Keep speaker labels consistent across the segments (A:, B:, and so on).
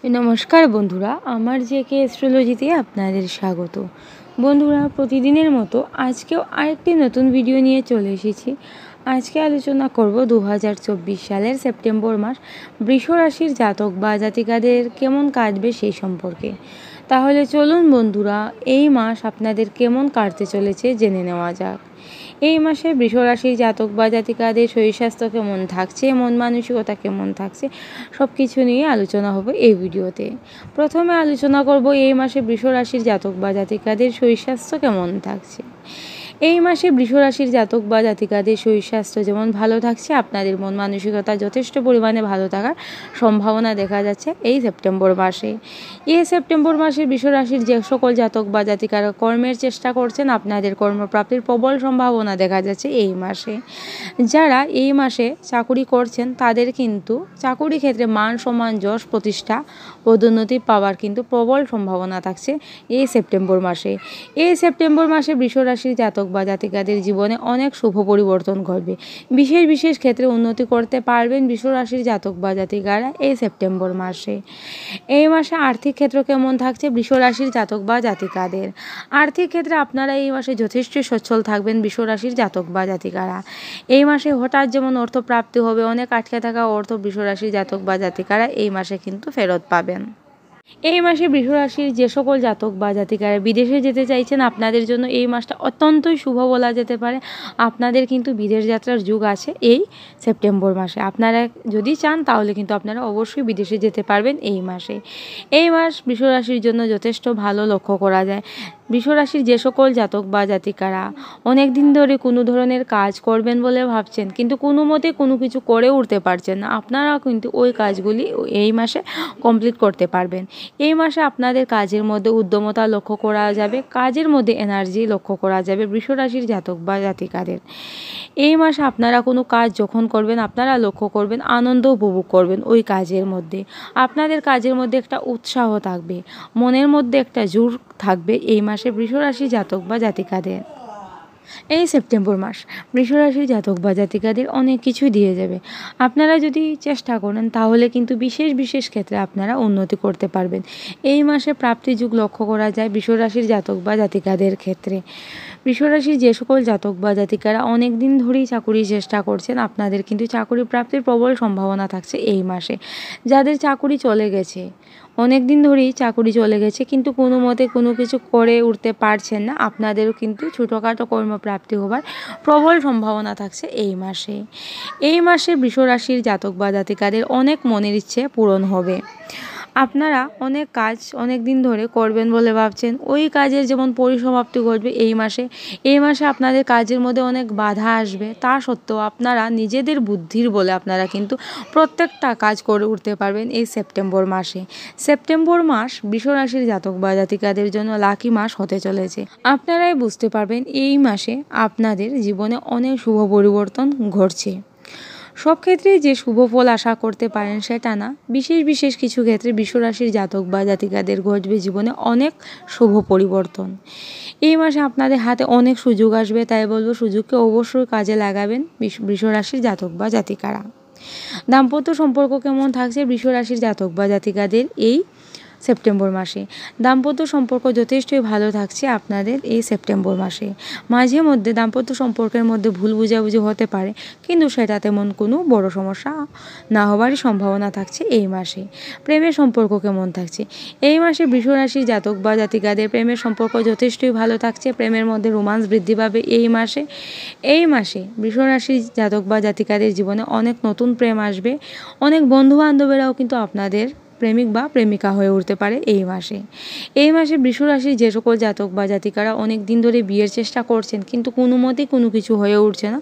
A: নমস্কার বন্ধুরা, আমার জেকে অ্যাস্ট্রোলজিতে আপনাদের স্বাগত। বন্ধুরা, প্রতিদিনের মতো আজকেও আরেকটি নতুন ভিডিও নিয়ে চলে এসেছি। আজকে আলোচনা করব 2024 সালের সেপ্টেম্বর মাস বৃষ রাশির জাতক বা জাতিকাদের কেমন কাটবে সেই সম্পর্কে। তাহলে চলুন বন্ধুরা, এই মাস আপনাদের কেমন কাটতে চলেছে জেনে নেওয়া যাক। এই মাসে বৃষ রাশির জাতক বা জাতিকাদের শরীর স্বাস্থ্য কেমন থাকছে, মন মানসিকতা কেমন থাকছে, সব কিছু নিয়ে আলোচনা হবে এই ভিডিওতে। প্রথমে আলোচনা করব এই মাসে বৃষ রাশির জাতক বা জাতিকাদের শরীর স্বাস্থ্য কেমন থাকছে। এই মাসে বৃষ রাশির জাতক বা জাতিকাদের শরীর স্বাস্থ্য যেমন ভালো থাকছে, আপনাদের মন মানসিকতা যথেষ্ট পরিমাণে ভালো থাকার সম্ভাবনা দেখা যাচ্ছে এই সেপ্টেম্বর মাসে। এই সেপ্টেম্বর মাসে বৃষ রাশির যে সকল জাতক বা জাতিকারা কর্মের চেষ্টা করছেন, আপনাদের কর্মপ্রাপ্তির প্রবল সম্ভাবনা দেখা যাচ্ছে এই মাসে। যারা এই মাসে চাকুরি করছেন তাদের কিন্তু চাকুরি ক্ষেত্রে মান সম্মান যশ প্রতিষ্ঠা পদোন্নতি পাওয়ার কিন্তু প্রবল সম্ভাবনা থাকছে এই সেপ্টেম্বর মাসে। এই সেপ্টেম্বর মাসে বৃষ রাশির জাতক বা জাতিকাদের জীবনে অনেক শুভ পরিবর্তন ঘটবে। বিশেষ বিশেষ ক্ষেত্রে উন্নতি করতে পারবেন বৃষ রাশির জাতক বা জাতিকারা এই সেপ্টেম্বর মাসে। এই মাসে আর্থিক ক্ষেত্র কেমন থাকছে বৃষ রাশির জাতক বা জাতিকাদের। আর্থিক ক্ষেত্রে আপনারা এই মাসে যথেষ্ট সচ্ছল থাকবেন বৃষ রাশির জাতক বা জাতিকারা। এই মাসে হঠাৎ যেমন অর্থ প্রাপ্তি হবে, অনেক আটকে থাকা অর্থ বৃষ রাশির জাতক বা জাতিকারা এই মাসে কিন্তু ফেরত পাবেন। এই মাসে বৃষ রাশির যে সকল জাতক বা জাতিকারা বিদেশে যেতে চাইছেন, আপনাদের জন্য এই মাসটা অত্যন্তই শুভ বলা যেতে পারে। আপনাদের কিন্তু বিদেশ যাত্রার যুগ আছে এই সেপ্টেম্বর মাসে। আপনারা যদি চান তাহলে কিন্তু আপনারা অবশ্যই বিদেশে যেতে পারবেন এই মাসে। এই মাস বৃষ রাশির জন্য যথেষ্ট ভালো লক্ষ্য করা যায়। বৃষ রাশির যে সকল জাতক বা জাতিকারা অনেক দিন ধরে কোনো ধরনের কাজ করবেন বলে ভাবছেন, কিন্তু কোনো মতে কোনো কিছু করে উঠতে পারছেন না, আপনারা কিন্তু ওই কাজগুলি এই মাসে কমপ্লিট করতে পারবেন। এই মাসে আপনাদের কাজের মধ্যে উদ্যমতা লক্ষ্য করা যাবে, কাজের মধ্যে এনার্জি লক্ষ্য করা যাবে বৃষ রাশির জাতক বা জাতিকাদের। এই মাসে আপনারা কোনো কাজ যখন করবেন, আপনারা লক্ষ্য করবেন আনন্দ উপভোগ করবেন ওই কাজের মধ্যে। আপনাদের কাজের মধ্যে একটা উৎসাহ থাকবে, মনের মধ্যে একটা জোর থাকবে এই মাসে বৃষ রাশির জাতক বা জাতিকাদের। এই সেপ্টেম্বর মাস বৃষ রাশির জাতক বা জাতিকাদের অনেক কিছুই দিয়ে যাবে। আপনারা যদি চেষ্টা করেন তাহলে কিন্তু বিশেষ বিশেষ ক্ষেত্রে আপনারা উন্নতি করতে পারবেন। এই মাসে প্রাপ্তি যুগ লক্ষ্য করা যায় বৃষ রাশির জাতক বা জাতিকাদের ক্ষেত্রে। বৃষ রাশির যে সকল জাতক বা জাতিকারা অনেক দিন ধরেই চাকুরির চেষ্টা করছেন, আপনাদের কিন্তু চাকুরি প্রাপ্তির প্রবল সম্ভাবনা থাকছে এই মাসে। যাদের চাকুরি চলে গেছে, অনেক দিন ধরেই চাকুরি চলে গেছে কিন্তু কোনো মতে কোনো কিছু করে উঠতে পারছেন না, আপনাদেরও কিন্তু ছোটোখাটো কর্মপ্রাপ্তি হবার প্রবল সম্ভাবনা থাকছে এই মাসে। এই মাসে বৃষ রাশির জাতক বা জাতিকাদের অনেক মনের ইচ্ছে পূরণ হবে। আপনারা অনেক কাজ অনেক দিন ধরে করবেন বলে ভাবছেন, ওই কাজের যেমন পরিসমাপ্তি ঘটবে এই মাসে। এই মাসে আপনাদের কাজের মধ্যে অনেক বাধা আসবে, তা সত্ত্বেও আপনারা নিজেদের বুদ্ধির বলে আপনারা কিন্তু প্রত্যেকটা কাজ করে উঠতে পারবেন এই সেপ্টেম্বর মাসে। সেপ্টেম্বর মাস বৃষ রাশির জাতক বা জাতিকাদের জন্য লাকি মাস হতে চলেছে। আপনারাই বুঝতে পারবেন এই মাসে আপনাদের জীবনে অনেক শুভ পরিবর্তন ঘটছে। সব ক্ষেত্রেই যে শুভ ফল আশা করতে পারেন সেটা না, বিশেষ বিশেষ কিছু ক্ষেত্রে বৃষ রাশির জাতক বা জাতিকাদের ঘটবে জীবনে অনেক শুভ পরিবর্তন। এই মাসে আপনাদের হাতে অনেক সুযোগ আসবে, তাই বলবো সুযোগকে অবশ্যই কাজে লাগাবেন বৃষ রাশির জাতক বা জাতিকারা। দাম্পত্য সম্পর্ক কেমন থাকছে বৃষ রাশির জাতক বা জাতিকাদের এই সেপ্টেম্বর মাসে। দাম্পত্য সম্পর্ক যথেষ্টই ভালো থাকছে আপনাদের এই সেপ্টেম্বর মাসে। মাঝে মধ্যে দাম্পত্য সম্পর্কের মধ্যে ভুল বুঝাবুঝি হতে পারে, কিন্তু সেটা তেমন কোনো বড় সমস্যা না হওয়ারই সম্ভাবনা থাকছে এই মাসে। প্রেমের সম্পর্ক কেমন থাকছে এই মাসে বৃষ রাশির জাতক বা জাতিকাদের প্রেমের সম্পর্ক যথেষ্টই ভালো থাকছে। প্রেমের মধ্যে রোমান্স বৃদ্ধি পাবে এই মাসে। এই মাসে বৃষ রাশির জাতক বা জাতিকাদের জীবনে অনেক নতুন প্রেম আসবে। অনেক বন্ধু বান্ধবেরাও কিন্তু আপনাদের প্রেমিক বা প্রেমিকা হয়ে উঠতে পারে এই মাসে। এই মাসে বৃষ রাশির যে সকল জাতক বা জাতিকারা অনেক দিন ধরে বিয়ের চেষ্টা করছেন কিন্তু কোনো মতেই কোনো কিছু হয়ে উঠছে না,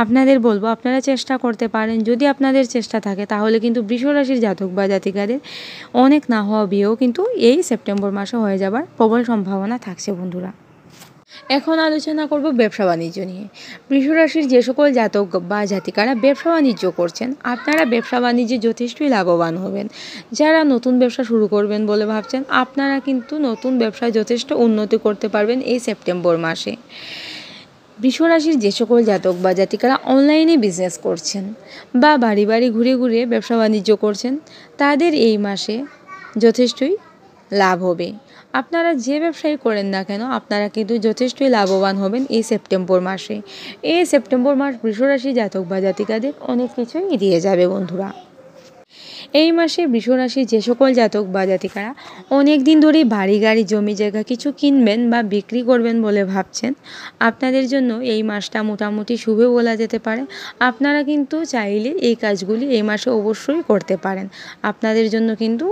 A: আপনাদের বলবো আপনারা চেষ্টা করতে পারেন। যদি আপনাদের চেষ্টা থাকে তাহলে কিন্তু বৃষ রাশির জাতক বা জাতিকাদের অনেক না হওয়া বিয়েও কিন্তু এই সেপ্টেম্বর মাসে হয়ে যাবার প্রবল সম্ভাবনা থাকছে বন্ধুরা। এখন আলোচনা করব ব্যবসা বাণিজ্য নিয়ে। বৃষ রাশির যে সকল জাতক বা জাতিকারা ব্যবসা বাণিজ্য করছেন, আপনারা ব্যবসা বাণিজ্যে যথেষ্টই লাভবান হবেন। যারা নতুন ব্যবসা শুরু করবেন বলে ভাবছেন, আপনারা কিন্তু নতুন ব্যবসায় যথেষ্ট উন্নতি করতে পারবেন এই সেপ্টেম্বর মাসে। বৃষ রাশির যে সকল জাতক বা জাতিকারা অনলাইনে বিজনেস করছেন বা বাড়ি বাড়ি ঘুরে ঘুরে ব্যবসা বাণিজ্য করছেন, তাদের এই মাসে যথেষ্টই লাভ হবে। আপনারা যে ব্যবসায়ী করেন না কেন আপনারা কিন্তু যথেষ্টই লাভবান হবেন এই সেপ্টেম্বর মাসে। এই সেপ্টেম্বর মাস বৃষরাশি জাতক বা জাতিকাদের অনেক কিছুই দিয়ে যাবে বন্ধুরা। এই মাসে বৃষরাশি যে সকল জাতক বা জাতিকারা অনেক দিন ধরেই বাড়ি গাড়ি জমি জায়গা কিছু কিনবেন বা বিক্রি করবেন বলে ভাবছেন, আপনাদের জন্য এই মাসটা মোটামুটি শুভ বলা যেতে পারে। আপনারা কিন্তু চাইলে এই কাজগুলি এই মাসে অবশ্যই করতে পারেন। আপনাদের জন্য কিন্তু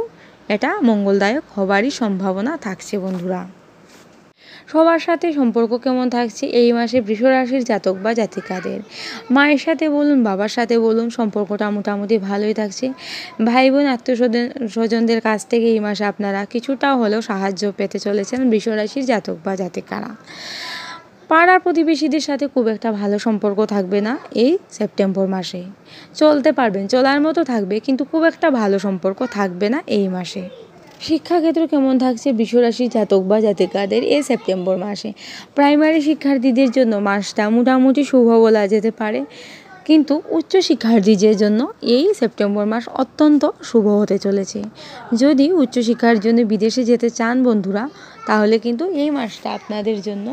A: এটা মঙ্গলদায়ক হবারই সম্ভাবনা থাকছে বন্ধুরা। সবার সাথে সম্পর্ক কেমন থাকছে এই মাসে বৃষরাশির জাতক বা জাতিকাদের? মায়ের সাথে বলুন, বাবার সাথে বলুন, সম্পর্কটা মোটামুটি ভালোই থাকছে। ভাই বোন স্বজনদের কাছ থেকে এই মাসে আপনারা কিছুটা হলেও সাহায্য পেতে চলেছেন বৃষরাশির জাতক বা জাতিকারা। পাড়ার প্রতিবেশীদের সাথে খুব একটা ভালো সম্পর্ক থাকবে না এই সেপ্টেম্বর মাসে। চলতে পারবেন, চলার মতো থাকবে, কিন্তু খুব একটা ভালো সম্পর্ক থাকবে না এই মাসে। শিক্ষাক্ষেত্র কেমন থাকছে বৃষরাশি জাতক বা জাতিকাদের এই সেপ্টেম্বর মাসে? প্রাইমারি শিক্ষার্থীদের জন্য মাসটা মোটামুটি শুভ বলা যেতে পারে, কিন্তু উচ্চ শিক্ষার্থীদের জন্য এই সেপ্টেম্বর মাস অত্যন্ত শুভ হতে চলেছে। যদি উচ্চশিক্ষার জন্য বিদেশে যেতে চান বন্ধুরা, তাহলে কিন্তু এই মাসটা আপনাদের জন্য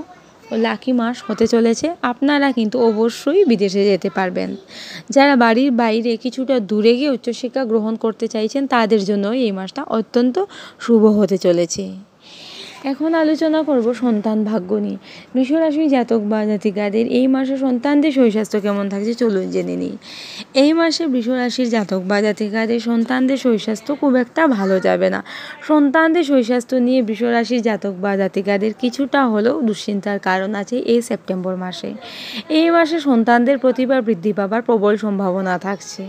A: লাকি মাস হতে চলেছে। আপনারা কিন্তু অবশ্যই বিদেশে যেতে পারবেন। যারা বাড়ির বাইরে কিছুটা দূরে গিয়ে উচ্চশিক্ষা গ্রহণ করতে চাইছেন তাদের জন্য এই মাসটা অত্যন্ত শুভ হতে চলেছে। এখন আলোচনা করব সন্তান ভাগ্য নিয়ে। বৃষরাশি জাতক বা জাতিকাদের এই মাসে সন্তানদের শরীরস্বাস্থ্য কেমন থাকছে চলুন জেনে নিই। এই মাসে বৃষরাশির জাতক বা জাতিকাদের সন্তানদের শরীরস্বাস্থ্য খুব একটা ভালো যাবে না। সন্তানদের শরীরস্বাস্থ্য নিয়ে বৃষরাশির জাতক বা জাতিকাদের কিছুটা হলেও দুশ্চিন্তার কারণ আছে এই সেপ্টেম্বর মাসে। এই মাসে সন্তানদের প্রতিভা বৃদ্ধি পাবার প্রবল সম্ভাবনা থাকছে।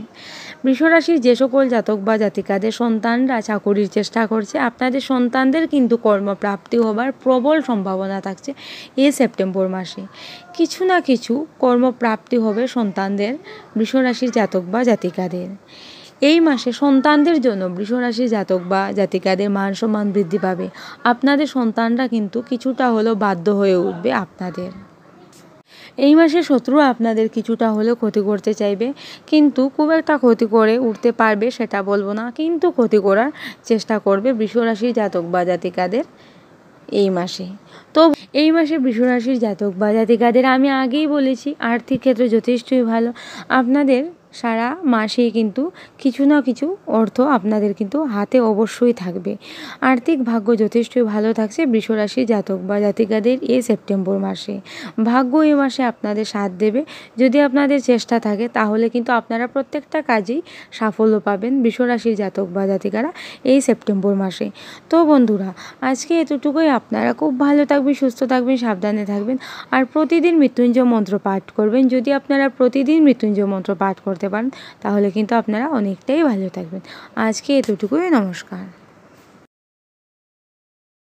A: বৃষরাশির যে সকল জাতক বা জাতিকাদের সন্তানরা চাকুরির চেষ্টা করছে, আপনাদের সন্তানদের কিন্তু কর্মপ্রাপ্তি হবার প্রবল সম্ভাবনা থাকছে এই সেপ্টেম্বর মাসে। কিছু না কিছু কর্মপ্রাপ্তি হবে সন্তানদের বৃষরাশির জাতক বা জাতিকাদের। এই মাসে সন্তানদের জন্য বৃষরাশির জাতক বা জাতিকাদের মান সম্মান বৃদ্ধি পাবে। আপনাদের সন্তানরা কিন্তু কিছুটা হলেও বাধ্য হয়ে উঠবে আপনাদের। এই মাসে শত্রু আপনাদের কিছুটা হলেও ক্ষতি করতে চাইবে, কিন্তু খুব একটা ক্ষতি করে উঠতে পারবে সেটা বলবো না, কিন্তু ক্ষতি করার চেষ্টা করবে বৃষরাশির জাতক বা জাতিকাদের এই মাসে। তো এই মাসে বৃষরাশির জাতক বা জাতিকাদের আমি আগেই বলেছি আর্থিক ক্ষেত্রে যথেষ্টই ভালো। আপনাদের সারা মাসে কিন্তু কিছু না কিছু অর্থ আপনাদের কিন্তু হাতে অবশ্যই থাকবে। আর্থিক ভাগ্য যথেষ্টই ভালো থাকছে বৃষরাশির জাতক বা জাতিকাদের এই সেপ্টেম্বর মাসে। ভাগ্য এই মাসে আপনাদের সাথ দেবে। যদি আপনাদের চেষ্টা থাকে তাহলে কিন্তু আপনারা প্রত্যেকটা কাজেই সাফল্য পাবেন বৃষরাশির জাতক বা জাতিকারা এই সেপ্টেম্বর মাসে। তো বন্ধুরা, আজকে এতটুকুই। আপনারা খুব ভালো থাকবেন, সুস্থ থাকবেন, সাবধানে থাকবেন, আর প্রতিদিন মৃত্যুঞ্জয় মন্ত্র পাঠ করবেন। যদি আপনারা প্রতিদিন মৃত্যুঞ্জয় মন্ত্র পাঠ করতে পারেন তাহলে কিন্তু আপনারা অনেকটাই ভালো থাকবেন। আজকে এতটুকুই। নমস্কার।